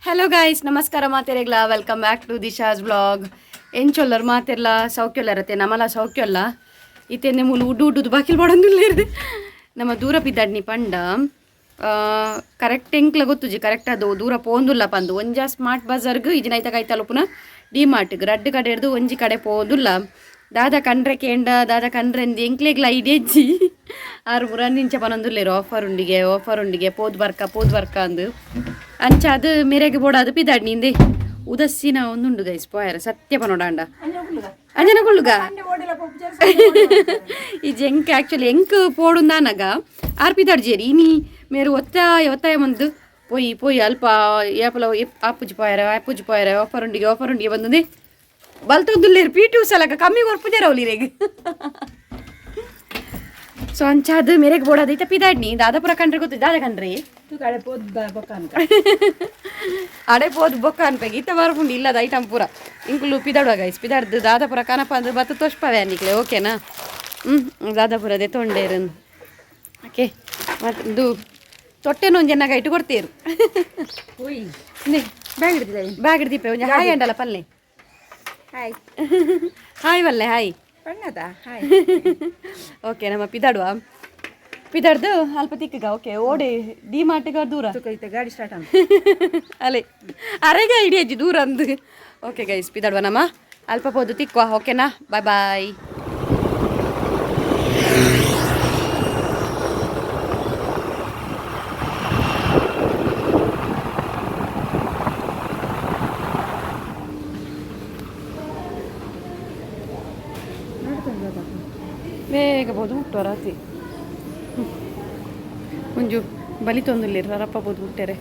hello guys ನಮಸ್ಕಾರ ಮಾತೆರೆಗ್ಲ welcome back to ದಿಶಾಸ್ blog ಎಂಚೊಲ್ಲರು ಮಾತೆರ್ಲ ಸೌಖ್ಯಲ್ಲರತ್ತೆ ನಮ್ಮಲ ಸೌಖ್ಯಲ್ಲ ಇತ್ತೆಂದೆ ಮೂಲು ಉಡ್ಡು ಬಾಕಿಲ್ ಮಾಡೋದಿಲ್ಲ ನಮ್ಮ ದೂರ ಬಿದ್ದಾಡ್ನಿ ಪಂಡ ಕರೆಕ್ಟ್ ಎಂಕ್ಲ ಗೊತ್ತುಜಿ ಕರೆಕ್ಟ್ ಅದು ದೂರ ಪೋಂದುಲ್ಲ ಪಂದು ಒಂಜ ಸ್ಮಾರ್ಟ್ ಬಜಾರ್ಗ್ ಇಜಿನೈತ ಕೈ ತಲುಪುನ ಡಿ-ಮಾರ್ಟ್ಗ್ ರಡ್ಡು ಕಡೆ ಹಿಡ್ದು ಒಂಜಿ ಕಡೆ ಪೋದುಲ್ಲ ದಾದ ಕಂಡ್ರೆ ಕೇಂಡ ದಾದ ಕಂಡ್ರೆ ಅಂದು ಎಂಕ್ಲೆಗ್ಲ ಐಡಿಯಜ್ಜಿ ಆರು ಮುರನ್ನಿಂಚ ಪನೊಂದುಲ್ಲೇರು ಆಫರ್ ಉಂಡಿಗೆ ಪೋದು ಬರ್ಕ ಅಂದು ಅಂಚ ಅದು ಮೇರೆಗೆ ಬೋಡಾದು ಪಿದಾಡ್ನಿಂದೆ ಉದಸ್ಸಿನ ಒಂದುಂಡು ಗೈಸ್ ಪೋಯರ ಸತ್ಯ ಪನೋಡಾಂಡ ಅಂಜನ ಕೊಳ್ಳುಗ ಈ ಜಂಕ್ ಆ್ಯಕ್ಚುಲಿ ಎಂಕ್ ಪೋಡುಂದಾನಗ ಆರ್ ಪಿದಾಡ್ಜೇರಿ ಇನಿ ಮೇರು ಒತ್ತಾಯ ಮಂದು ಪೋಯಿ ಅಲ್ಪ ಏಪಲ ಆಪುಜಿ ಪೋಯರ ಆಫರ್ ಉಂಡಿಗೆ ಬಂದಂದೆ ಬಲ್ತೊಂದುಲ್ಲೇರು ಪಿ2 ಸಲಕ ಕಮ್ಮಿ ಕೊರ್ಪುಜಾರ ಅವಲಿರೇಗ ಸೊ ಅಂಚಾದ ಮೇರೆಗೆ ಬೋಡಾದೈತ ಪಿದಾಡ್ನಿ ದಾದಾಪುರ ಕಂಡ್ರೆ ಗೊತ್ತು ದಾದ ಕಂಡ್ರಿ ಅಡೆ ಪೋದು ಬೊಕ್ಕ ಅನ್ಪೇಗ ಇತ್ತ ಬರ್ಪುಂಡು ಇಲ್ಲದ ಐಟಮ್ ಪೂರ ಇಂಕ್ಲು ಪಿದಾಡುವ ಗೈಸ್ ಪಿದಾಡ್ದು ದಾದಾಪುರ ಕನಪ ಅಂದ್ರೆ ಬತ್ತು ತೋಷ್ಪವೆ ಅನ್ನಿಕ್ಲೆ ಓಕೆನಾ ದಾದಾಪುರದೇ ತೊಂಡೇರು ಓಕೆ ಮತ್ತು ತೊಟ್ಟೆನೊಂದು ಚೆನ್ನಾಗಿ ಇಟ್ಟು ಕೊಡ್ತೀರು ಬ್ಯಾಗ್ ಹಿಡ್ದಿಪ್ಪೆ ಒಂಜ ಹಾಯ್ ಅಂಡಲ್ಲ ಪಲ್ಲೆ ಹಾಯ್ ವಲ್ಲೆ ಹಾಯ್ ಓಕೆ ನಮ್ಮ ಪಿದಾಡ್ದು ಅಲ್ಪ ತಿಕ್ಕಗ ಓಕೆ ಓಡಿ ಡಿ-ಮಾರ್ಟ್ಗೆ ದೂರ ಗಾಡಿ ಸ್ಟಾರ್ಟ್ ಅಲ್ಲೇ ಅರೆಗ ಹಿಡಿಯಜ್ಜಿ ದೂರ ಅಂದು ಓಕೆ ಗೈಸ್ ಪಿದಾಡುವ ನಮ್ಮ ಅಲ್ಪ ಪೋದು ತಿಕ್ಕುವ ಓಕೆನಾ ಬಾಯ್ ಬೇಗ ಬೋದು ಹುಟ್ಟೋ ರಾತ್ರಿ ಒಂಜು ಬಲಿ ತೊಂದಿಲ್ಲ ರಪ್ಪ ಬೋದು ಹುಟ್ಟರೆ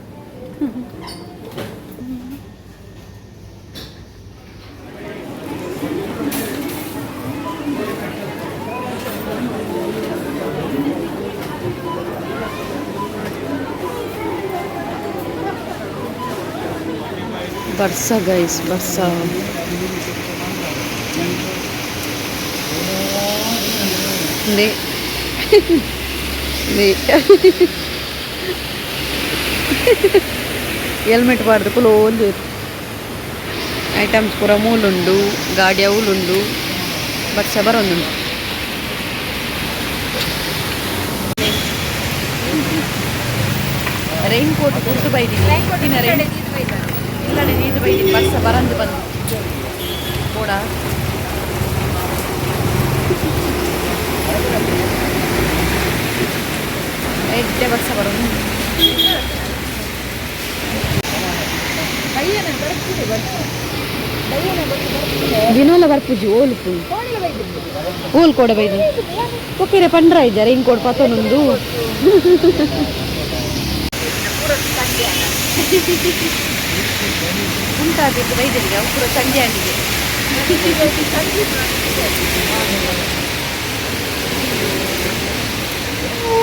ಬರ್ಸ ಗೈಸ್ ಬರ್ಸ ಹೆಲ್ಮೆಟ್ ಬಾರ್ದು ಕುಲ ಒಂದು ಐಟಮ್ಸ್ ಪೂರ ಮೂಲುಂಡು ಗಾಡಿ ಅವಲುಂಡು ಬರ್ಸ ಬರೊಂದುಂಡು ರೈನ್ ಕೋಟ್ ಕುಡ್ದು ಬೈದಿನಿ ಇಲ್ಲಡೆ ನೀರು ಬೈದಿನಿ ಬರ್ಸ ಬರಂದು ಬಂದು ಕೂಡ ಎಡ್ಡೆ ಬರ್ಸ ಬರೋದು ದಿನೋಲ ಬರ್ಪುಜಿ ಓಲ್ ಕೂಡ ಬೈದು ಕೊಕ್ಕಿರೆ ಪಂಡ್ರ ಇದ್ದಾರೆ ಹಿಂಗೆ ಕೊಡ್ ಪತ್ತೊಂದು ಉಂಟಾಗಿದ್ದು ಬೈದರಿಗೆ ಪೂರ ಸಂಜೆ ಅಂಡಿಗೆ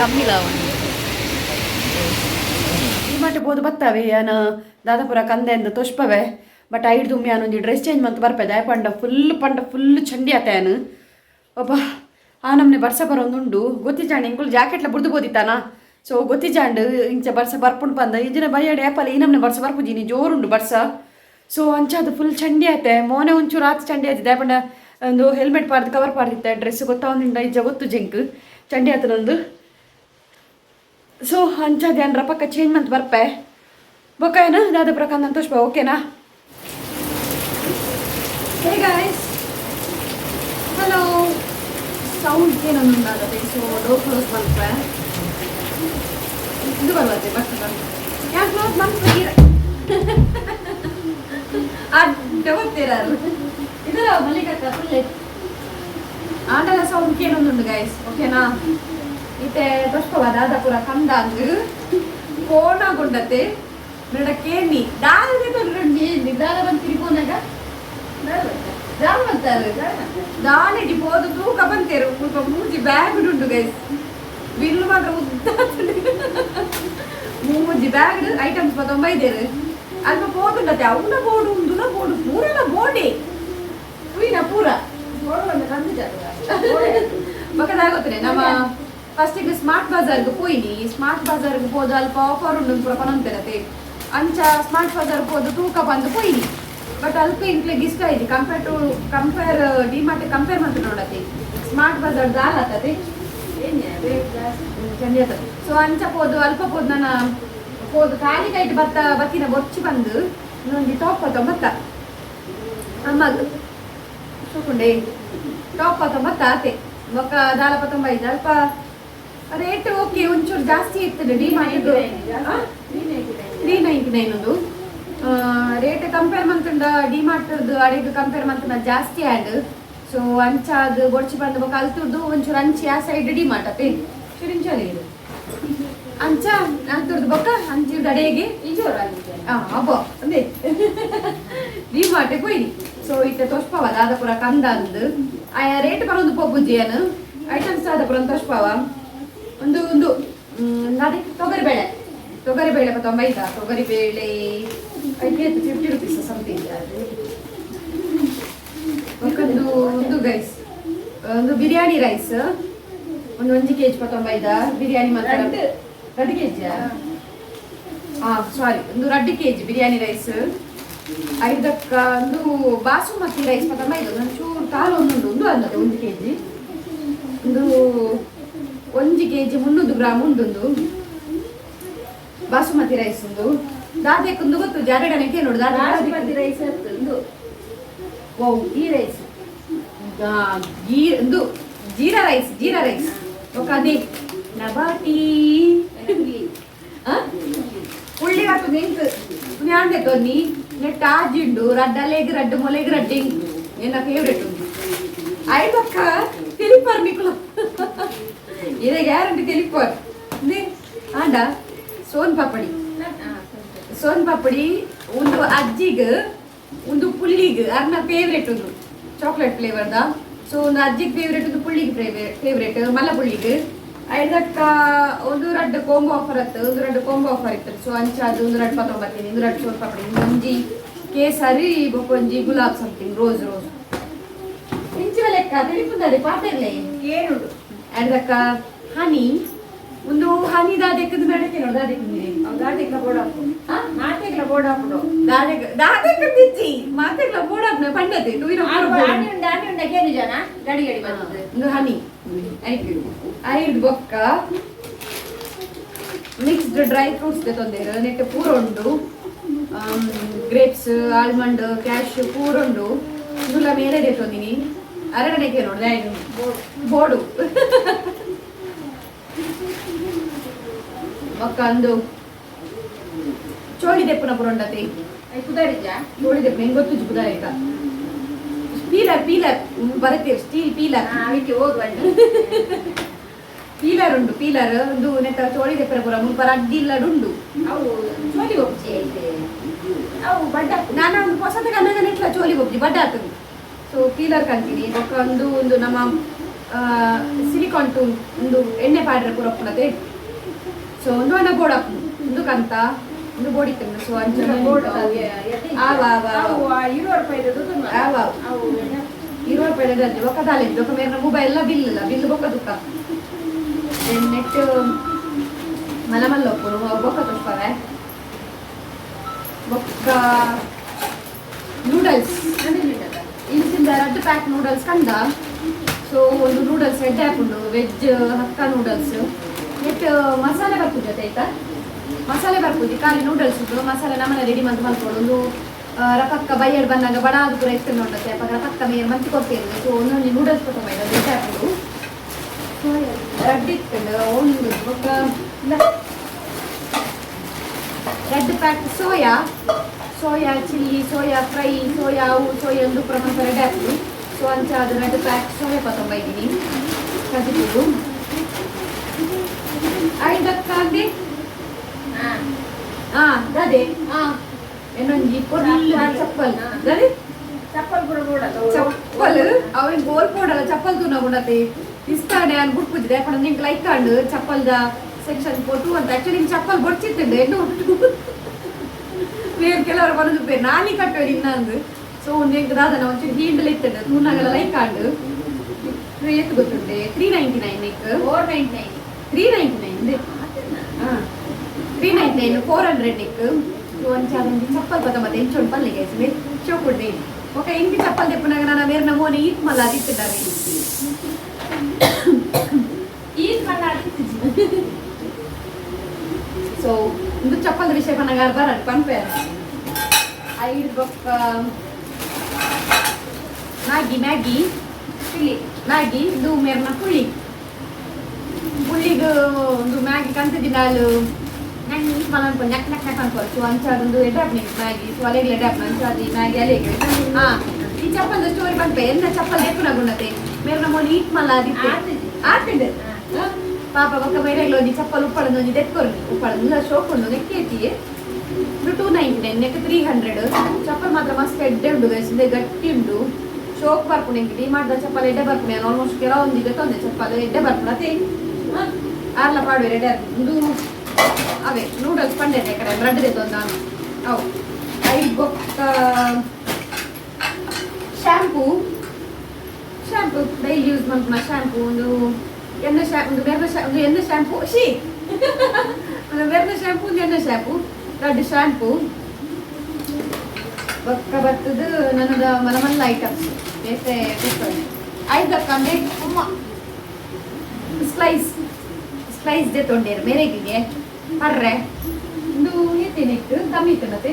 ಕಮ್ಮಿ ಈ ಮಟ್ಟ ಬೋದು ಬತ್ತಾವೆ ಯಾನ ದಾದಾಪುರ ಕಂದೆ ಅಂದ ತೋಷ್ಪವೆ ಬಟ್ ಐಡ್ ದುಮ್ಮಿ ಅನ್ನೊಂದು ಡ್ರೆಸ್ ಚೇಂಜ್ ಮಂತ್ ಬರ್ಪೆದ ಪಂಡ ಫುಲ್ ಚಂಡಿ ಆತೇನು ಒಬ್ಬ ಆ ನಮ್ನೆ ಬರ್ಸ ಬರೋಂದುಂಡು ಗೊತ್ತಿಜಾಂಡ್ ಇಂಕುಲ್ ಜಾಕೆಟ್ಲ ಬುಡ್ದು ಬೋದಿತ್ತಾನ ಸೊ ಗೊತ್ತಿಜಾಂಡ್ ಇಂಚ ಬರ್ಸ ಬರ್ಪುಂಡು ಬಂದ ಇಜಿನ ಬಯ್ಯಾಡಿ ಆ್ಯಪಲ್ ಈ ನಮ್ನೆ ಬರ್ಸ ಬರ್ಪುಜಿನಿ ಜೋರುಂಡು ಬರ್ಸ ಸೊ ಅಂಚಾದ ಫುಲ್ ಚಂಡಿ ಆಯ್ತೆ ಮೋನೆ ಒಂಚೂರು ಆತು ಚಂಡಿ ಆಯ್ತಿದ್ದೆ ಪಂಡ ಒಂದು ಹೆಲ್ಮೆಟ್ ಪಾರ್ದು ಕವರ್ ಪಾರ್ದಿತ್ತೆ ಡ್ರೆಸ್ ಗೊತ್ತಾವಂದಿಂದ ಇಜ್ಜ ಗೊತ್ತು ಜಂಕ್ ಚಂಡಿ ಆತನೊಂದು ಸೊ ಅಂಚಾದ ಏನ್ರ ಪಕ್ಕ ಚೇಂಜ್ ಮಂತ್ ಬರ್ಪೆ ಬೊಕ್ಕ ಏನ ದಾದಾಪುರ ಕಂದ ತೋಷ್ಪ ಓಕೆನಾ ಹೇ ಗಾಯ್ಸ್ ಹಲೋ ಸೌಂಡ್ ಏನೊಂದು ಉಂಟಾಗತ್ತೆ ಸೊ ಡೋರ್ ಕ್ಲೋಸ್ ಬರ್ಪೆ ಇದು ಬರ್ತದೆ ಯಾಕೆ ಕ್ಲೋಸ್ ಮಾಡ್ತೀರ ಅಡ್ಡ ಬರ್ತೀರಾರು ಇದರ ಮಲ್ಲಿಕಕ್ಕ ಫುಲ್ ಆಂಡಲ ಸೌಂಡ್ ಕೇಳೊಂದುಂಡು ಗೈಸ್ ಓಕೆನಾ ಇತ್ತೆ ತೋಷ್ಪವ ದಾದಾಪುರ ಕಂದಾಂಗ್ ಕೋಣಗುಂಡತೆ ನಡಕೇನಿ ದಾದದೆ ತೊಂಡ್ರಂಡಿ ದಾದ ಬಂದು ತಿರುಗೋನಾಗ ದಾದ ಬಂತಾರೆ ದಾನೆಡಿ ಪೋದು ತೂಕ ಬಂತೇರು ಮೂಜಿ ಬ್ಯಾಗ್ ಉಂಟು ಗೈಸ್ ಬಿಲ್ಲು ಮಾತ್ರ ಉದ್ದ ಮೂಜಿ ಬ್ಯಾಗ್ ಐಟಮ್ಸ್ ಬೈದೇರು ಅಲ್ಪ ಪೋದುಂಡತೆ ಅವನ ಬೋಡು ಉಂದುನ ಬೋಡು ಪೂರಲ ಬೋಡೆ ಪೂಯಿನ ಪೂರ ಬಕದಾಗೋತ್ರೆ ನಮ್ಮ ಫಸ್ಟಿಗೆ ಸ್ಮಾರ್ಟ್ ಬಜಾರ್ಗೆ ಪೋಯಿನಿ ಸ್ಮಾರ್ಟ್ ಬಜಾರ್ಗೆ ಹೋದ ಅಲ್ಪ ಆಫರ್ ಉಂಡು ಪೂರ ಪನಂತಿರತ್ತೆ ಅಂಚ ಸ್ಮಾರ್ಟ್ ಬಜಾರ್ ಹೋದು ತೂಕ ಬಂದು ಕೊಯ್ಲಿ ಬಟ್ ಅಲ್ಪ ಇಂಕ್ಲಿಗೆ ಇಷ್ಟ ಇದೆ ಕಂಪೇರ್ ಡಿಮಾರ್ಟ್ ಕಂಪೇರ್ ಮಾಡ್ತು ನೋಡತ್ತೆ ಸ್ಮಾರ್ಟ್ ಬಜಾರ್ ದಾಲ್ ಆತದೆ ಸೊ ಅಂಚ ಹೋದು ಅಲ್ಪ ಹೋದು ನಾನು ಹೋದು ಖಾಲಿ ಕೈಟ್ ಬತ್ತಿನ ಬೊಚ್ಚಿ ಬಂದು ಇನ್ನೊಂದು ಟಾಪ್ ಬತ್ತ ಅಮ್ಮದು ತಗೊಂಡೆ ಟಾಪ್ 19 ಆತೆ ಮೊಕ್ಕ ದಾಲ 95 ಅಲ್ಪ ರೇಟ್ ಓಕೆ ಒಂಚೂರು ಜಾಸ್ತಿ ಇರ್ತದೆ ಡಿಮಾರ್ಟ್ 399 ಒಂದು ರೇಟ್ ಕಂಪೇರ್ ಮಂತುಂಡ ಡಿಮಾರ್ಟ್ದು ಅಡಿಗೆ ಕಂಪೇರ್ ಮಂತುಂಡ ಜಾಸ್ತಿ ಆ್ಯಡ್ ಸೊ ಅಂಚ ಅದು ಗೊಡ್ಚಿ ಬಂದು ಮೊಕ್ಕ ಅಲ್ತುರ್ದು ಒಂಚೂರು ಅಂಚಿ ಆ ಸೈಡ್ ಡಿಮಾರ್ಟ್ ಅತ್ತೆ ಚುರಿಂಚಲಿ ಇದು ಅಂಚ ಅಲ್ತುರ್ದು ಬೊಕ್ಕ ಅಂಚಿರ್ದು ಅಡೆಗೆ ಅಬ್ಬೋ ಅಂದೇ ಡಿಮಾರ್ಟ್ ಕೊಯ್ಲಿ ಸೊ ಇತ್ತೆ ತೊಷ್ಪವ ದಾದ ಪುರ ಕಂದ ಅಂದು ಆಯಾ ರೇಟ್ ಬರೋದು ಪೊಬ್ಬುಜ್ಜಿಯನು ಐಟಮ್ಸ್ ಆದ ಪುರ ತೊಷ್ಪವ ಒಂದು ಅದೇ ತೊಗರಿಬೇಳೆ 95 ತೊಗರಿಬೇಳೆ 50 ರೂಪೀಸ್ ಸಮಥಿಂಗ್ ಒಂದು ಗೈಸ್ ಒಂದು ಬಿರಿಯಾನಿ ರೈಸ್ ಒಂದು 1 kg 95 ಬಿರಿಯಾನಿ ಮಾತ್ರ 2 kg ಸಾರಿ ಒಂದು 2 kg ಬಿರಿಯಾನಿ ರೈಸ್ ಐದಕ್ಕ ಒಂದು ಬಾಸುಮತಿ ರೈಸ್ 95 ಒಂಚೂರು ಕಾಲು ಒಂದು ಅನ್ನೋದು 1 kg ಒಂದು 1 kg 300 ಗ್ರಾಮ್ ಉಂಟೊಂದು ಬಾಸುಮತಿ ರೈಸ್ ಒಂದು ದಾದೆಕ್ಕೊಂದು ಗೊತ್ತು ಜಾರಡನಕ್ಕೆ ನೋಡು ಬಾಸುಮತಿ ರೈಸ್ ಒಂದು ಓ ಈ ರೈಸ್ ಒಂದು ಜೀರಾ ರೈಸ್ ಅದೇ ನಬಾಟಿ ಉಳ್ಳಿ ಹಾಕು ನಿಂತು ನ್ಯಾಂಡೆ ತೊನ್ನಿ ನೆಟ್ಟ ಆಜಿಂಡು ರಡ್ಡಲೆಗ್ ರಡ್ಡು ಮೊಲೆಗ್ ರಡ್ಡಿಂಗ್ ನನ್ನ ಫೇವ್ರೇಟ್ ಉಂಟು ಐದಕ್ಕ ತಿಳಿಪರ್ ನಿಕುಲ ಇದೇ ಗ್ಯಾರಂಟಿ ತಿಳಿಪರ್ ಆಂಡ ಸೋನ್ ಪಾಪಡಿ ಒಂದು ಅಜ್ಜಿಗೆ ಒಂದು ಪುಲ್ಲಿಗೆ ಅರ್ನ ಫೇವ್ರೇಟ್ ಒಂದು ಚಾಕ್ಲೇಟ್ ಫ್ಲೇವರ್ದ ಸೊ ಒಂದು ಅಜ್ಜಿಗೆ ಫೇವ್ರೇಟ್ ಒಂದು ಪುಲ್ಲಿಗೆ ಫೇವ್ರೇಟ್ ಮಲ್ಲ ಪುಲ್ಲಿಗೆ ಐದಕ್ಕ ಒಂದು 2 ಕೋಂಬೋ ಆಫರ್ ಇತ್ತು ಸೊ ಅಂಚ ಅದು ಒಂದು 2 ಒಂದು 2 ಸೋನ್ ಪಾಪಡಿ ಒಂಜಿ ಕೇಸರಿ ಬೊಕೊಂಜಿ ಗುಲಾಬ್ ಸಮಥಿಂಗ್ ರೋಸ್ ಇಂಚಿನ ಲೆಕ್ಕ ತಿಳಿಪುಂದರೆ ಪಾತ್ರೆಲ್ಲೇ ಏನುಂಡು ಐದಕ್ಕ ಹನಿ ಒಂದು ಹನಿ ದಾದೆಕ್ಕದು ಮೇಡಕ್ಕೆ ನೋಡಿ ದಾದೆಕ್ಕ ಬೋರ್ಡ್ ಹಾಕೊಂಡು ದಾದೆಕ್ಕ ತಿಚ್ಚಿ ಮಾತೆಗ್ಲ ಬೋರ್ಡ್ ಹಾಕ್ನ ಪಂಡತೆ ಕೇನು ಜನ ಗಡಿ ಬರ್ತದೆ ಒಂದು ಹನಿ ಐದು ಬೊಕ್ಕ ಮಿಕ್ಸ್ಡ್ ಡ್ರೈ ಫ್ರೂಟ್ಸ್ ತೊಂದರೆ ನೆಟ್ ಪೂರ ಉಂಡು ಗ್ರೇಪ್ಸ್ ಆಲ್ಮಂಡ್ ಕ್ಯಾಶ್ಯೂ ಪೂರ ಉಂಡು ಇದೆಲ್ಲ ಮೇಲೆ ತೊಂದಿನಿ ಅರಡನೆಗೆ ನೋಡಿದೆ ಬೋರ್ಡು ಒಕ್ಕ ಒಂದು ಚೋಳಿ ದೆಪ್ಪನ ಪುರಂಡತೆ ಚೋಳಿ ದೆಪ್ಪ ಹೆಂಗ್ ಗೊತ್ತು ಪುದಾರಿಕ ಪೀಲರ್ ಬರುತ್ತೆ ಸ್ಟೀಲ್ ಪೀಲರ್ ಉಂಡು ಒಂದು ನೆತ್ತ ಚೋಳಿ ದೆಪ್ಪನ ಪುರ ಮುಲ್ಪರ ಅಡ್ಡಿಲ್ಲಡುಂಡು ಅವು ಚೋಳಿ ಒಪ್ಜಿ ಅವು ಬಡ್ಡ ನಾನು ಒಂದು ಹೊಸದ ಕನ್ನಡ ನೆಟ್ಲ ಚೋಳಿ ಒಪ್ಜಿ ಬಡ್ಡ ಆಗ್ತದೆ ಸೊ ಪೀಲರ್ ಕಂತೀನಿ ಒಕ್ಕ ಒಂದು ನಮ್ಮ ಸಿಲಿಕಾನ್ ಟೂಲ್ ಒಂದು ಎಣ್ಣೆ ಪಾಡ್ರೆ ಪುರ ಪುನತೆ ಸೊ ಒಂದು ಅನ್ನ ಬೋರ್ಡ್ ಹಾಕು ಒಂದು ಕಂತ ಒಂದು ಬೋರ್ಡ್ ಇತ್ತು ಸೊ ಅಂಚನ ಬೋರ್ಡ್ ₹20 ఒక దాలేదు ఒక మేర మొబైల్ బిల్ బొక్క దుక్క నెట్ మలమల్ల ఒప్పును బొక్క తుప్పవే బొక్క ನೂಡಲ್ಸ್ ಇಲ್ಲಿಂದ 2 ಪ್ಯಾಕ್ ನೂಡಲ್ಸ್ ಕಂದ ಸೊ ಒಂದು ನೂಡಲ್ಸ್ ಹೆಡ್ ಹಾಕೊಂಡು ವೆಜ್ ಹಕ್ಕ ನೂಡಲ್ಸ್ ನೆಟ್ ಮಸಾಲೆ ಬರ್ಪುಜಿ ಆಯ್ತಾ ಮಸಾಲೆ ಬರ್ಪುಜಿ ಖಾಲಿ ನೂಡಲ್ಸ್ ಉಂಟು ಮಸಾಲೆ ನಮ್ಮನೆ ರೆಡಿ ಮಂತ್ ಮಲ್ಕೊಂಡು ಒಂದು ರಪಕ್ಕ ಬೈಯಡ್ ಬಂದಾಗ ಬಡ ಅದು ಕೂಡ ಎಷ್ಟು ನೋಡುತ್ತೆ ಅಪ್ಪ ರಪಕ್ಕ ಮೇಯರ್ ಮಂತ್ ಕೊಡ್ತೇವೆ ಸೊ ಒಂದೊಂದು ನೂಡಲ್ಸ್ ಕೊಟ್ಟಂಬ ವೆಜ್ ಹಾಕೊಂಡು ರಡ್ಡಿತ್ತು ಒಂದು ಬೊಕ್ಕ 2 pack soya chilli soya fry soya ಒಂದು ಪ್ರಮಾಣ ರೆಡಿ ಹಾಕುದು ಸೊ ಅಂಚ ಅದು 2 ಪ್ಯಾಕ್ ಸೋಯಾ ಕೊತ್ತಂಬ ಇದ್ದೀನಿ ಕದಿಬೋದು ಐದಕ್ಕಾಗಿ ಅದೇ ಇನ್ನೊಂದು ಚಪ್ಪಲ್ ಅವ್ರಿಗೆ ಗೋಲ್ ಪೋಡಲ್ಲ ಚಪ್ಪಲ್ ತೂನಗುಂಡತೆ ಇಸ್ತಾಡೆ అని ಗುಡ್ಪುಜಿದೆ ಅక్కడ ನಿಂಗೆ ಲೈಕ್ ಅಂಡು ಚಪ್ಪಲ್ದ ಸೆಕ್ಷನ್ ಕೊಟ್ಟು ಅಂತ ಆಕ್ಚುಲಿ ನಿಂಗೆ ಚಪ್ಪಲ್ ಬಡ್ಚಿತ್ತಿದ್ದೆ ಎಣ್ಣು ಬೇರೆ ಕೆಲವರು ಬಂದು ಬೇರೆ ನಾನಿ ಕಟ್ಟೋದು ಇನ್ನೊಂದು ಸೊ ನಿಂಗೆ ದಾದನ ಒಂಚೂರು ಹೀಂಡಲ್ ಇತ್ತಿದ್ದೆ ತೂನಾಗೆಲ್ಲ ಲೈಕ್ ಅಂಡು ಎಷ್ಟು ಗೊತ್ತುಂಟೆ $399 $499 399 400 ಒಂಚಾದಂಗೆ ಚಪ್ಪಲ್ ಬತ್ತ ಮತ್ತೆ ಇಂಚೊಂದು ಪಲ್ಲಿಗೆ ಶೋ ಕೊಡ್ದೆ ಓಕೆ ಇಂಟಿ ಚಪ್ಪಲ್ ತೆಪ್ಪನಾಗ ನಾನು ಬೇರೆ ನಮ್ಮನೆ ಈತ್ ಮಲ್ಲ ಅದಿತ್ತಿದ್ದಾರೆ ಈತ್ ಮಲ್ಲ ಅದಿತ್ತಿದ್ದಿ ಸೊ ಇದು ಚಪ್ಪಲ್ ವಿಷಯ ಪನ್ನಾಗ ಬರಡ್ ಕಂಪೇರ್ ಐದು ಬೊಕ್ಕ ಮ್ಯಾಗಿ ಚಿಲ್ಲಿ ಮ್ಯಾಗಿ ಇದು ಮೇರ್ನ ಪುಳ್ಳಿಗೆ ಒಂದು ಮ್ಯಾಗಿ ಕಂತಿದ್ದಿಲ್ಲ ಅಲ್ಲಿ ನಂಗೆ ಈಟ್ ಮಲ್ಲ ಅನ್ಕೊಂಡು ನೆಕ್ ನೆಕ್ ನೆಕ್ ಅನ್ಕೊಳ್ತು ಅಂಚಾದೊಂದು ಎಡ್ರಾಪ್ ನಿಂಗೆ ಮ್ಯಾಗಿ ಸೊ ಅಲೆಗೆ ಎಡ್ರಾಪ್ ಅಂಚಾದಿ ಮ್ಯಾಗಿ ಅಲೆಗೆ ಹಾಂ ಈ ಚಪ್ಪಲ್ದು ಸ್ಟೋರಿ ಬಂತ ಎಂತ ಚಪ್ಪಲ್ ಎಪ್ಪನಾಗುಂಡತೆ ಮೇರೆ ನಮ್ಮೊಂದು ಈಟ್ ಮಲ್ಲ ಅದಿತ್ತು ಆಡ್ತಿದ್ದೆ ಪಾಪ ಬೊಕ್ಕ ಬೇರೆಗ್ಲ ಒಂಜಿ ಚಪ್ಪಲ್ ಉಪ್ಪಳದ ಒಂಜಿ ತೆಕ್ಕೊರ್ನಿ ಉಪ್ಪಳದ ಶೋಕೊಂಡು ನೆಕ್ಕೇತಿ ಇದು 299 ನೆಕ್ 300 ಚಪ್ಪಲ್ ಮಾತ್ರ ಮಸ್ತ್ ಎಡ್ಡೆ ಉಂಡು ಗೈಸಿಂದೆ ಗಟ್ಟಿ ಉಂಡು ಶೋಕ್ ಬರ್ಪುಣೆ D-mart ಚಪ್ಪಲ್ ಎಡ್ಡೆ ಬರ್ಪುಣೆ ಆಲ್ಮೋಸ್ಟ್ ಕೆಲವೊಂದಿಗೆ ತೊಂದೆ ಚಪ್ಪಲ್ ಎಡ್ಡೆ ಬರ್ಪುಣತೆ ಆರ್ಲ ಪಾಡುವೆ ರೆಡಿ ಒಂದು ಅವೇ ನೂಡಲ್ಸ್ ಪಂಡೆ ಕಡೆ ಬ್ರೆಡ್ ತೆತ್ತೊಂದು ನಾನು ಅವು ಐದು ಬೊಕ್ಕ ಶ್ಯಾಂಪೂ ಡೈಲಿ ಯೂಸ್ ಮಾಡ್ಕೊಳ ಶ್ಯಾಂಪೂ ಒಂದು ಎಣ್ಣೆ ಒಂದು ಎಣ್ಣೆ ಶ್ಯಾಂಪೂ ಒಂದು ಬೆರ್ನ ಶ್ಯಾಂಪೂ ಒಂದು ಎಣ್ಣೆ ಶ್ಯಾಂಪೂ ದೊಡ್ಡ ಶ್ಯಾಂಪೂ ಬೊಕ್ಕ ಬರ್ತದು ನನ್ನದು ಮಲಮಲ್ಲ ಐಟಮ್ಸ್ ಬೇರೆ ಐದಕ್ಕ ಅಂದ್ರೆ ತುಂಬ ಸ್ಲೈಸ್ ತೊಂಡೇರು ಮೇರೆಗಿಗೆ ಪರ್ರೆ ಒಂದು ಏನೇನಿತ್ತು ಕಮ್ಮಿ ಇತ್ತು ಮತ್ತೆ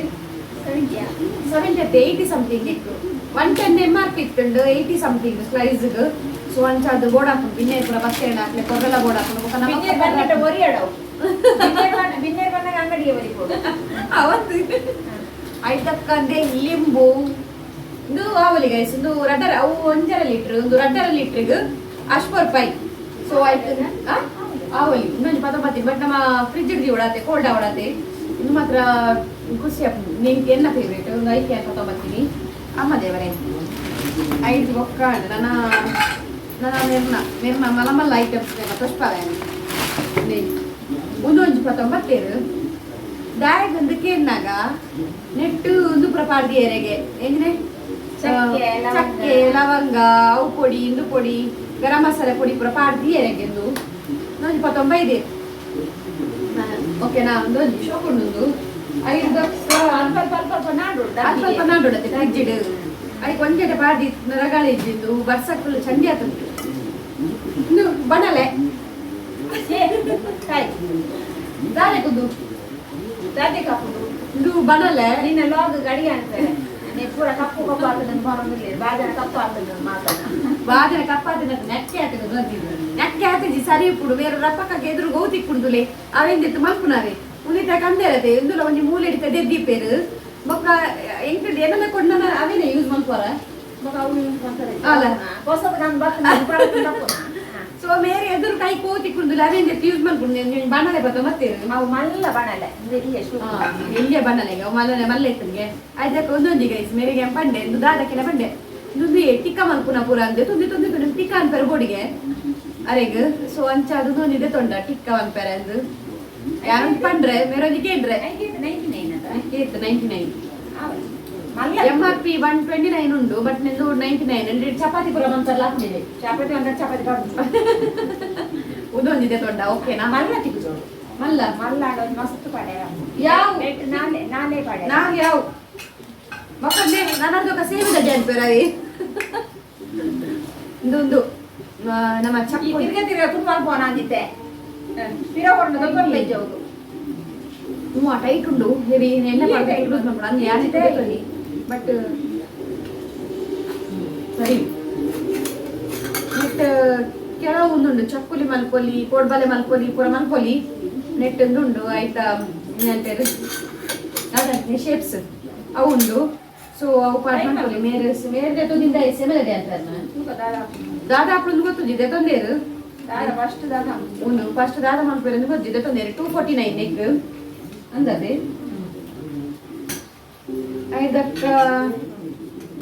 70 80 ಸಮಥಿಂಗ್ ಇತ್ತು 110 MRP ಇತ್ತು 80 ಸಮಥಿಂಗ್ ಸ್ಲೈಸ್ಗೆ ಸೊ ಅಂಚಾದು ಬೋರ್ಡ್ ಹಾಕೊಂಡು ಬಿನ್ನೆ ಕೂಡ ಬತ್ತೆ ಹಾಕ್ಲಿ ಕೊರಗೆಲ್ಲ ಬೋರ್ಡ್ ಹಾಕೊಂಡು ಅಂಗಡಿಗೆ ಬರಿಬೋದು ಅವತ್ತು ಐದಕ್ಕಂದೆ ಲಿಂಬು ಇದು ಆವಲಿ ಗೈಸ್ ಒಂದು ರಡ್ಡರ ಅವು 1.5 ಲೀಟ್ರ್ ಒಂದು 1.5 ಲೀಟ್ರಿಗೆ ಅಷ್ಟು ರೂಪಾಯಿ ಸೊ ಆಯ್ತು ಆವಲಿ ಇನ್ನೊಂದು ಪತ್ತೊಂಬತ್ತಿ ಬಟ್ ನಮ್ಮ ಫ್ರಿಜ್ ಹಿಡ್ದು ಓಡಾತೆ ಕೋಲ್ಡ್ ಓಡಾತೆ ಇನ್ನು ಮಾತ್ರ ಖುಷಿ ಆಗ್ತದೆ ನಿನ್ಗೆ ಎಲ್ಲ ಫೇವ್ರೇಟ್ ಒಂದು 5 ಪತ್ತೊಂಬತ್ತೀನಿ ಅಮ್ಮ ದೇವರೇ ಐದು ಬೊಕ್ಕ ನನ್ನ ನಿರ್ನ ಮಲಮಲ್ಲ ಐಟಮ್ಸ್ ಪುಷ್ಪಾವೆ ಒಂದೊಂದು ಪತ್ತೊಂಬತ್ತೇರು ದಾಯಗ ಒಂದು ಕೇನ್ನಾಗ ನೆಟ್ಟು ಒಂದು ಪ್ರಪಾರ್ದಿ ಎರೆಗೆ ಹೆಂಗ್ರೆ ಚಕ್ಕೆ ಲವಂಗ ಅವು ಪೊಡಿ ಇಂದು ಪೊಡಿ ಗರಂ ಮಸಾಲೆ ಪೊಡಿ ಪ್ರಪಾರ್ದಿ ಎರೆಗೆ ಒಂದು 125 ಓಕೆನಾ ಒಂದು ಶೋಕೊಂಡೊಂದು ಐದು ಅಲ್ಪ ನಾಡೋಡತ್ತೆ ಫ್ರಿಜ್ಜಿಡು ಅದಕ್ಕೆ ಒಂಜೆಡೆ ಪಾಡಿ ರಗಾಳೆ ಇದ್ದಿದ್ದು ಬರ್ಸಕ್ಕಲು ಚಂಡಿ ಆತಂತು ಇನ್ನು ಬಣಲೆ ದಾಲೆ ಕುದ್ದು ದಾದೆ ಕಾಪುದು ಇದು ಬಣಲೆ ನಿನ್ನ ಲಾಗ್ ಗಡಿ ಅಂತಾರೆ ಪೂರ ಕಪ್ಪು ಆಗ್ತದೆ ಬಾಜನ ಕಪ್ಪು ಆಗ್ತದೆ ಬಾಜನ ಕಪ್ಪು ಆಗ್ತದೆ ನೆಕ್ಕೆ ಆಗ್ತದೆ ನೆಕ್ಕೆ ಆಗ್ತದೆ ಸರಿ ಇಪ್ಪುಡು ಬೇರೆ ರಪ್ಪಕ್ಕೆ ಎದುರು ಗೌತಿ ಕುಡ್ದುಲೆ ಅವೆಂದಿತ್ತು ಮಲ್ಪುನಾವೆ ಉಳಿತ ಕಂದೇರತೆ ಎಂದುಲ ಒಂಜಿ ಮೂಲೆ ಹಿಡಿತ ದೆದ್ದಿಪ್ಪೇರು ಬೊಕ್ಕ ಎಂಟು ಏನೆಲ್ಲ ಕೊಂಡ ಅವೇನೆ ಯೂಸ್ ಮಾಡ್ಕೋರ ಬೊಕ್ಕ ಅವು ಯೂಸ್ ಮಾಡ್ತಾರೆ ಅಲ್ಲ ಹೊಸದು ನಾನು ಬರ್ತೀನಿ ಸೊ ಮೇರೆ ಎದುರು ಕೈ ಕೋತಿ ಕುಡ್ದುಲೆ ಅವೇಂದ ಯೂಸ್ ಮಾಡ್ಕೊಂಡು ಬಣ್ಣಲೆ ಬರ್ತಾವ ಮತ್ತೆ ನಾವು ಮಲ್ಲ ಬಣ್ಣಲೆ ಇಲ್ಲಿಯ ಬಣ್ಣಲೆಗೆ ಮಲ್ಲನೆ ಮಲ್ಲ ಇತ್ತನಿಗೆ ಅದಕ್ಕೆ ಒಂದೊಂದಿಗೆ ಮೇರೆಗೆ ಬಂಡೆ ಒಂದು ದಾದಕ್ಕೆಲ್ಲ ಬಂಡೆ ಇದೊಂದು ಟಿಕ್ಕ ಮಲ್ಪುನ ಪೂರ ಅಂದೆ ತುಂದಿ ಟಿಕ್ಕ ಅನ್ಪೇರು ಬೋಡಿಗೆ ಅರೆಗ್ ಸೊ ಅಂಚಾದು ಒಂದಿದೆ ತೊಂಡ ಟಿಕ್ಕ ಅನ್ಪೇರೆ ಅಂದು ಯಾರು ಪಂಡ್ರೆ ಮೇರೋದಿಗೆ ಇದ್ರೆ 99 MRP 129 ಉಂಡು ಬಟ್ ನಿಂದು 99 ಚಪಾತಿ ಪುರ ಮಂತಲ್ಲ ಹಾಕಿದೆ ಚಪಾತಿ ಅಂದ್ರೆ ಚಪಾತಿ ಒಂದೊಂದಿದೆ ತೊಂಡ ಓಕೆನಾ ಮಲ್ಲ ತಿಕ್ಕೋದು ಮಲ್ಲ ಆಡೋದು ಮಸ್ತ್ ಪಡೆ ಯಾವ ನಾನೇ ಪಡೆ ನಾವು ಯಾವ ಮಕ್ಕಳೇ ನನ್ನದೊಕ ಸೇವಿದ ಜಾನ್ಪೇರವಿ ಇದೊಂದು ನಮ್ಮ ಚಪ್ಪು ತಿರ್ಗ ತುಂಬಾ ಫೋನ್ ಆಗಿದ್ದೆ ತಿರೋಗೊಂಡು ದೊಡ್ಡ ಅವರು ತುಂಬ ಟೈಟ್ ಉಂಡು ಹೆವಿ ಎಲ್ಲ ಟೈಟ್ ಯೂಸ್ ಮಾಡ್ಕೊಂಡು ಅಂದ್ರೆ ಯಾರಿದೆ ಬಟ್ ಸರಿ ನೆಟ್ ಕೆಲವು ಒಂದುಂಡು ಚಕ್ಕುಲಿ ಮಲ್ಕೊಲಿ ಕೋಡ್ಬಲೆ ಮಲ್ಕೊಲಿ ಪೂರ ಮಲ್ಕೊಲಿ ನೆಟ್ ಉಂಡು ಆಯ್ತಾ ಏನಂತಾರೆ ಅದೇ ಶೇಪ್ಸ್ ಅವು ಉಂಡು ಸೊ ಅವು ಪಾಟ್ ಮಲ್ಕೊಲಿ ಮೇರೆ ತೊಂದಿಂದ ಸೆಮೆಲಡೆ ಅಂತಾರೆ ದಾದಾ ಅಪ್ಪಳು ಗೊತ್ತಿದೆ ತೊಂದೇರು ಫಸ್ಟ್ ದಾದ ಮಲ್ಪೇರು ಗೊತ್ತಿದೆ ತೊಂದರೆ 249 ನೆಕ್ ಅಂದದೆ ಐದಕ್ಕ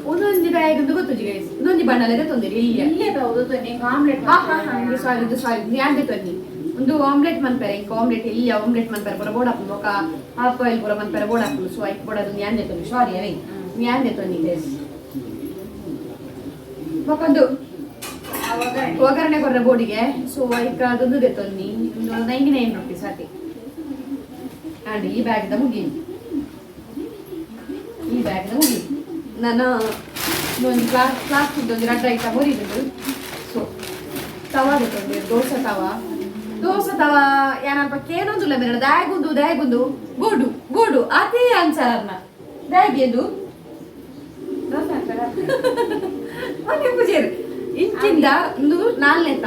ಒಂದೊಂದು ಬ್ಯಾಗ್ ಗೊತ್ತುಜಿ ಗೈಸ್ ಇನ್ನೊಂದು ಬಣ್ಣಲ್ಲದೆ ತೊಂದರೆ ಇಲ್ಲೇ ಆಮ್ಲೆಟ್ ಸಾರಿ ನ್ಯಾಂದೆ ತೊಂದಿ ಒಂದು ಆಮ್ಲೆಟ್ ಮನ್ಪೇರೆ ಇಂಕ ಆಮ್ಲೆಟ್ ಇಲ್ಲಿ ಆಮ್ಲೆಟ್ ಮನ್ಪೇರೆ ಪೂರ ಬೋರ್ಡ್ ಹಾಕೊಂಡು ఒక ಹಾಫ್ ಬಾಯ್ಲ್ ಪೂರ ಮನ್ಪೇರೆ ಬೋರ್ಡ್ ಹಾಕೊಂಡು ಸೊ ಐಕ್ ಬೋರ್ಡ್ ಅದು ನ್ಯಾಂದೆ ತೊಂದಿ ಸಾರಿ ಅವೇ ನ್ಯಾಂದೆ ತೊಂದಿ ಗೈಸ್ ಮತ್ತೊಂದು ಒಗ್ಗರಣೆ ಕೊರ್ರೆ ಬೋಡಿಗೆ ಸೊ ಐಕ ಅದೊಂದು ತೊಂದಿ ಒಂದು 99 ರೂಪೀಸ್ ಅತಿ ಆ್ಯಂಡ್ ಈ ಬ್ಯಾಗ್ದ ಮುಗೀನಿ ಬ್ಯಾಗ್ ಹೋಗಿ ನಾನು ಒಂದು ಪ್ಲಾಸ್ಟಿಕ್ ಒಂದು 2 ಐಟಮ್ ಹೊರಿದ್ದು ಸೊ ತವಾ ತೊಗೊಂಡು ದೋಸೆ ತವ ಏನಪ್ಪ ಕೇನೊಂದಿಲ್ಲ ಬೇರೆ ದಾಯಗುಂದು ಗೋಡು ಅದೇ ಆನ್ಸರ್ ಅನ್ನ ದಾಯಗೆದು ಪೂಜೆರು ಇಂಚಿಂದ ಒಂದು 4ನೇತ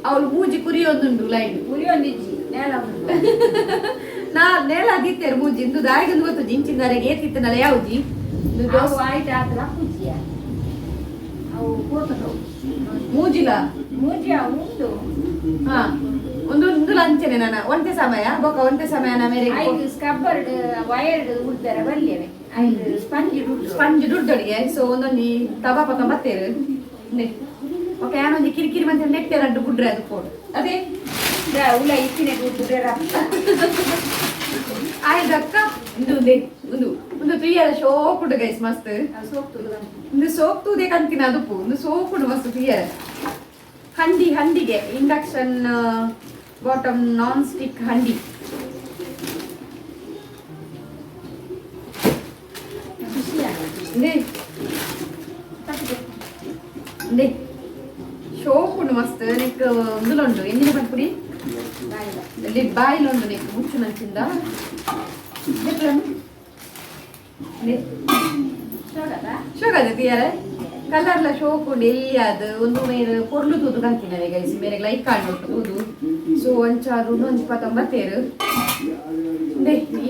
ಅವಳು ಮೂಜಿ ಕುರಿಯೊಂದುಂಡು ಲೈನ್ ಕುರಿಯೊಂದಿಜ್ಜಿ ನೇಲ ಅದಿತ್ತೇರು ಮೂಜಿ ಇಂದು ದಾಯಗುಂದು ಗೊತ್ತು ಇಂಚಿಂದರೆಗೆ ಏತಿತ್ತನಲ್ಲ ಯಾವ್ಜಿ ಆಯ್ತು ಆತರ ಪೂಜಿಯ ಅವು ಕೂತವು ಮೂಜಿಲ ಉಂಟು ಹಾ ಒಂದು ಲಂಚನೆ ನಾನು ಒಂದೇ ಸಮಯ ಒಂದೇ ಸಮಯ ಮೇರೆ ಐದು ಸ್ಕಬ್ಬರ್ಡ್ ವೈರ್ಡ್ ಉಡ್ದರ ಬಲ್ಯವೆ ಐದು ಸ್ಪಂಜ್ ದುಡ್ಡೊಡಿಗೆ ಸೊ ಒಂದೊಂದು ತವಾ ಪಕ್ಕ ಬತ್ತೇರು ಓಕೆ ಏನೊಂದು ಕಿರಿಕಿರಿ ಮಂತ್ ನೆಟ್ಟೆ 2 ಗುಡ್ರೆ ಅದು ಕೊಡು ಅದೇ ಉಳ ಇಚ್ಚಿನ ಗುಡ್ರೆ ರಪ್ಪ ಆಯ್ದಕ್ಕ ಒಂದು ಪ್ರಿಯದ ಸೋಕುಡು ಗೈಸ್ ಮಸ್ತ್ ಒಂದು ಸೋಕ್ತುದೇ ಕಂತಿನ ಅದಪ್ಪು ಒಂದು ಸೋಕುಡು ಮಸ್ತ್ ಪ್ರಿಯರ ಹಂಡಿಗೆ ಇಂಡಕ್ಷನ್ ಬಾಟಮ್ ನಾನ್ ಸ್ಟಿಕ್ ಹಂಡಿ ಶೋಕುಂಡು ಮಸ್ತ್ ನೆಕ್ ಒಂದುಲುಂಡು ಎಂಜಿನ ಪಂಪುಡಿ ಬಾಯಿಲುಂಡು ನೆಕ್ ಮುಚ್ಚು ನಂಚಿಂದ ಶೋಗದ ತೀಯರ ಕಲರ್ಲ ಶೋಕುಂಡು ಎಲ್ಲಿ ಅದು ಒಂದು ಮೇರೆ ಪೊರ್ಲು ತೂದು ಕಂತಿನವೆ ಗೈಸಿ ಮೇರೆ ಲೈಕ್ ಕಾಣು ತೂದು ಸೊ ಒಂಚಾರು 129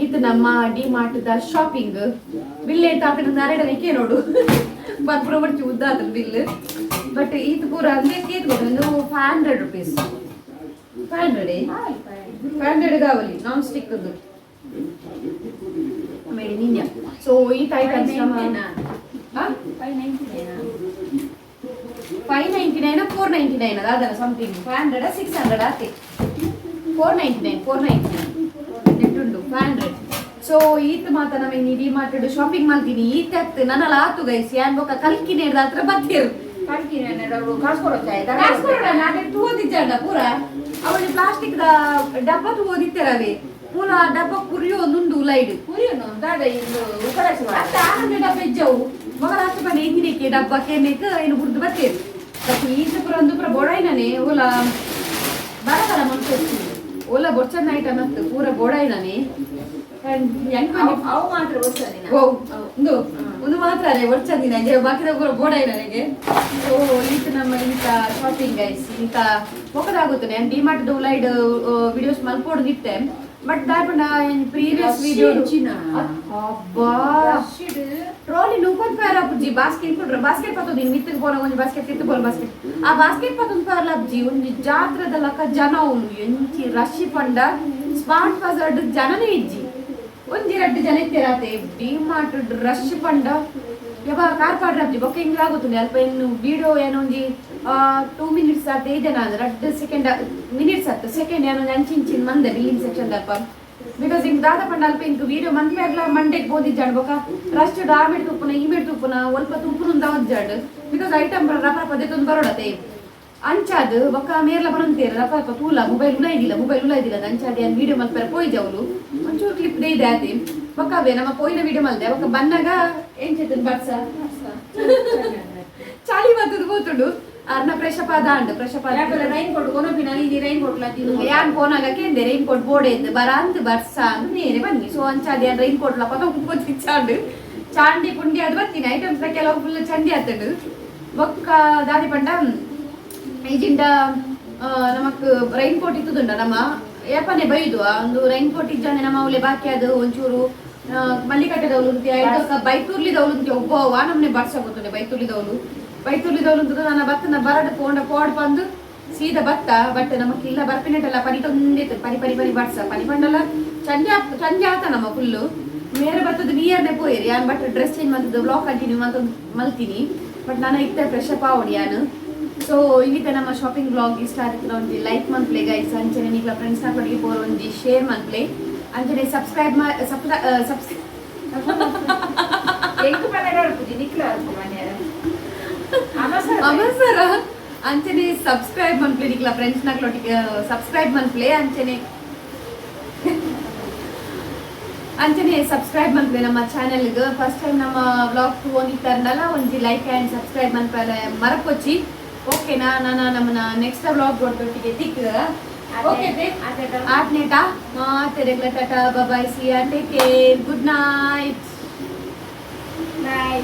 ಇದು ನಮ್ಮ D-mart the shopping bill eight ಹಾಕಿದ ನರೇಡನಿಕೆ ನೋಡು ಬರ್ಪುರ ಬರ್ಚಿ ಉದ್ದಾದ ಬಿಲ್ ಬಟ್ ಇದು ಪೂರ ಅಂದ್ರೆ ಕೇತ್ ಗೊತ್ತು 500 ರೂಪೀಸ್ 500 ಕಾವಲಿ non stick made in India so ಈ ಟೈಪ್ 599 499 ಅದಾದ ಸಮಥಿಂಗ್ 500 600 ಆತೆ 499 ನೆಟ್ಟುಂಡು 500 ಸೊ ಈತ್ ಮಾತ ನಮ್ಮ ಇನ್ನು D-mart ಶಾಪಿಂಗ್ ಮಾಡ್ತೀನಿ ಈತ್ ಆಗ್ತು ನನ್ನಲ್ಲ ಆತು ಗೈಸ್ ಯಾನ್ ಬೊಕ್ಕ ಕಲ್ಕಿ ನೇಡ್ದ ಹತ್ರ ಬತ್ತೇರು ಕಲ್ಕಿ ನೇಡರು ಕಾಸ್ಕೊಡೋದು ತೂದಿಜ್ಜಂಡ ಪೂರ ಅವಳು ಪ್ಲಾಸ್ಟಿಕ್ ಡಬ್ಬ ತೂದಿತ್ತೇರವೆ ಮೂಲ ಡಬ್ಬ ಕುರಿಯೋ ಒಂದುಂಡು ಉಲೈಡು ಕುರಿಯೋನು ದಾದ ಇದು ಉಪರಾಸಿ ಅತ್ತ ಆನಂದ ಡಬ್ಬ ಇಜ್ಜವು ಮಗಳ ಅಷ್ಟು ಬನ್ನಿ ಎಂಜಿನಕ್ಕೆ ಡಬ್ಬ ಕೆನೆಕ್ ಏನು ಬುಡ್ದು ಬತ್ತೇರು ಬಟ್ ಈತ ಪುರ ಒಂದು ಪುರ ಬೋಡಾಯ್ನನೆ ಓಲ ಬರಬರ ಮನ್ಸು ಓಲ ಬೊಚ್ಚನ್ನ ಐಟಮ್ ಅತ್ತು ಪೂರ ಬೋಡಾಯ್ನನೆ ಅವು ಮಾತ್ರ ಗೊತ್ತಿಲ್ಲ ಒಂದು ಮಾತ್ರ ಅದೇ ಒಡ್ಚಂದಿನ ಬಾಕಿದ ಬೋಡಾಯಿ ನನಗೆ ಸೊ ಈತ ನಮ್ಮ ಇಂಥ ಶಾಪಿಂಗ್ ಗೈಸ್ ಇಂಥ ಮೊಕ್ಕದಾಗುತ್ತೆ ನಾನು D-mart ಉಲೈಡ್ ವಿಡಿಯೋಸ್ ಮಲ್ಪೋಡ್ದಿತ್ತೆ ಬಟ್ ದಾಪಂಡ ಪ್ರೀವಿಯಸ್ ವಿಡಿಯೋ ಅಬ್ಬಾ ಟ್ರಾಲಿ ನೂಪನ್ ಪೇರ್ ಅಪ್ಪುಜಿ ಬಾಸ್ಕೆಟ್ ಕೊಡ್ರ ಬಾಸ್ಕೆಟ್ ಪತ್ತೋದು ಇನ್ನು ಮಿತ್ತಿಗೆ ಬೋಲ ಒಂದು ಬಾಸ್ಕೆಟ್ ತಿತ್ತು ಬೋಲ್ ಬಾಸ್ಕೆಟ್ ಆ ಬಾಸ್ಕೆಟ್ ಪತ್ತೊಂದು ಪೇರ್ಲ ಅಪ್ಜಿ ಒಂದು ಜಾತ್ರದ ಲಕ್ಕ ಜನ ಅವನು ಎಂಚಿ ರಶಿ ಪಂಡ ಸ್ಮಾರ್ಟ್ ಬಜಾರ್ಡ್ ಜನನೇ ಇಜ್ಜಿ 1-2 ಜನ ಇತ್ತೇರಾತೆ D-mart ರಶ್ ಪಂಡ ಯಾವಾಗ ಕಾರ್ ಪಾಡ್ರಪ್ಜಿ ಬೊಕ್ಕ ಹಿಂಗೆ ಆಗುತ್ತದೆ ಅಲ್ಪ ಇನ್ನು ವಿಡಿಯೋ ಏನೊಂದು 2 ಮಿನಿಟ್ಸ್ ಆತ ಇದೇನ ಅಂದ್ರೆ 2 ಮಿನಿಟ್ಸ್ ಆಯ್ತು ಸೆಕೆಂಡ್ ಏನೊಂದು ಅಂಚಿಂಚಿನ ಮಂದೆ ಬಿಲ್ಲಿಂಗ್ ಸೆಕ್ಷನ್ ಅಲ್ಪ ಬಿಕಾಸ್ ಹಿಂಗೆ ದಾದ ಪಂಡ ಅಲ್ಪ ಇಂಕ ವಿಡಿಯೋ ಮಂದ್ಮೇರ್ಲ ಮಂಡೆಗೆ ಬೋದಿಜ್ಜಾಡ್ ಬೊಕ್ಕ ರಶ್ ಆಮೇಲೆ ತುಪ್ಪುನ ಇಮೇಲೆ ತುಪ್ಪುನ ಒಲ್ಪ ತುಪ್ಪುನುಂದ ಒಜ್ಜಾಡ್ ಬಿಕಾಸ್ ಐಟಮ್ ರಪ ಪದ್ಧತಿ ಬರೋಡತೆ ಅಂಚಾದು ಬೊಕ್ಕ ಮೇರ್ಲ ಬರಂತೇರ ರಪ ತೂಲ ಮೊಬೈಲ್ ಉಲಾಯ್ದಿಲ್ಲ ಅಂಚಾದೆ ಅನ್ ವಿಡಿಯೋ ಮಲ್ಪರ ಪೋಯ್ದೆ ಅವಳು ಒಂಚೂರು ಕ್ಲಿಪ್ ಇದೆ ಆತಿ ಬೊಕ್ಕವೇ ನಮ್ಮ ಪೋಯಿನ ವಿಡಿಯೋ ಮಲ್ದೆ ಬೊಕ್ಕ ಬನ್ನಾಗ ಏನ್ ಚೇತನ್ ಬರ್ಸ ಚಾಲಿ ಬರ್ತದ ಬೋತುಡು ಅರ್ನ ಪ್ರಶಪಾದ ರೈನ್ ಕೋಟ್ ಕೊನಪಿನ ಇದು ರೈನ್ ಕೋಟ್ ಯಾನ್ ಕೋನಾಗ ಕೇಂದೆ ರೈನ್ ಕೋಟ್ ಬೋಡೆ ಇದ್ದು ಬರ ಅಂತ ಬರ್ಸ ಅಂತ ನೇರೆ ಬನ್ನಿ ಸೊ ಅಂಚಾದೆ ರೈನ್ ಕೋಟ್ ಲಪ ತೊಗೊಂಡು ಚಾಂಡು ಚಾಂಡಿ ಪುಂಡಿ ಅದು ಬರ್ತೀನಿ ಐಟಮ್ಸ್ ಕೆಲವು ಫುಲ್ ಚಂಡಿ ಆತಡು ಬೊಕ್ಕ ದಾದಿ ಪಂಡ ಈಜಿಂದ ನಮಕ್ ರೈನ್ ಕೋಟ್ ಇತ್ತುದುಂಡ ನಮ್ಮ ಏಪನೆ ಬೈದು ಒಂದು ರೈನ್ ಕೋಟ್ ಇಜ್ಜಂದೆ ನಮ್ಮ ಅವಳೆ ಬಾಕಿ ಅದು ಒಂಚೂರು ಮಲ್ಲಿಕಟ್ಟೆದವಳು ಬೈತೂರ್ಲಿದವಳು ಒಬ್ಬವ ನಮ್ಮನೆ ಬರ್ಸಾಗುತ್ತದೆ ಬೈತೂರ್ಲಿದವಳು ನನ್ನ ಭತ್ತನ ಬರಡು ಪೋಡ್ ಬಂದು ಸೀದಾ ಭತ್ತ ಬಟ್ ನಮಕ್ ಇಲ್ಲ ಬರ್ಪಿನೆಟ್ಟಲ್ಲ ಪನಿ ತೊಂದಿತ್ತು ಪನಿ ಬರ್ಸ ಪನಿ ಪಂಡಲ್ಲ ಚಂಜೆ ಆತ ನಮ್ಮ ಫುಲ್ಲು ಮೇರೆ ಬರ್ತದ ನಿಯರ್ನೆ ಪೋಯಿರಿ ಯಾನ್ ಬಟ್ ಡ್ರೆಸ್ ಚೇಂಜ್ ಮಾಡ್ತದ್ದು ಬ್ಲಾಗ್ ಕಂಟಿನ್ಯೂ ಮಲ್ತೀನಿ ಬಟ್ ನಾನು ಇತ್ತೆ ಫ್ರೆಶ್ ಅಪ್ ಆವಡಿ ಯಾನು ಸೊ ಇವತ್ತು ನಮ್ಮ ಶಾಪಿಂಗ್ ಬ್ಲಾಗ್ ಇಷ್ಟ ಆಗುತ್ತೆ ಒಂದು ಲೈಕ್ ಮನ್ಪ್ಲೆ ಗೈಸ್ ಅಂಚನೆ ನಿಕ್ಲ ಫ್ರೆಂಡ್ಸ್ನ ಕೊಟ್ಟಿಗೆ ಪೋರ್ ಒಂದು ಶೇರ್ ಮನ್ಪ್ಲೆ ಅಂಚನೆ ಸಬ್ಸ್ಕ್ರೈಬ್ ಅವಸರ ಅಂಚನೆ ಸಬ್ಸ್ಕ್ರೈಬ್ ಮನ್ಪ್ಲೆ ನಿಕ್ಲ ಫ್ರೆಂಡ್ಸ್ನ ಕೊಟ್ಟಿಗೆ ಸಬ್ಸ್ಕ್ರೈಬ್ ಮನ್ಪ್ಲೆ ಅಂಚನೆ ಅಂಚನೆ ಸಬ್ಸ್ಕ್ರೈಬ್ ಮಾಡ್ದೆ ನಮ್ಮ ಚಾನೆಲ್ಗೆ ಫಸ್ಟ್ ಟೈಮ್ ನಮ್ಮ ವ್ಲಾಗ್ ಹೋಗಿತ್ತಾರಲ್ಲ ಒಂಜಿ ಲೈಕ್ ಆ್ಯಂಡ್ ಸಬ್ಸ್ಕ್ರೈಬ್ ಮಾಡ್ತಾರೆ ಮರಪೊಚ್ಚಿ ಓಕೆನಾ ನಾನು ನಮ್ಮನ್ನ ನೆಕ್ಸ್ಟ್ ವ್ಲಾಗ್ ಕೊಡ್ತೊಟ್ಟಿಗೆ ತಿಕ್ಕ ಓಕೆ ಆಟ್ನೇಟ ಮತ್ತೆ regular ta-ta bye see take care good night ಬಾಯ್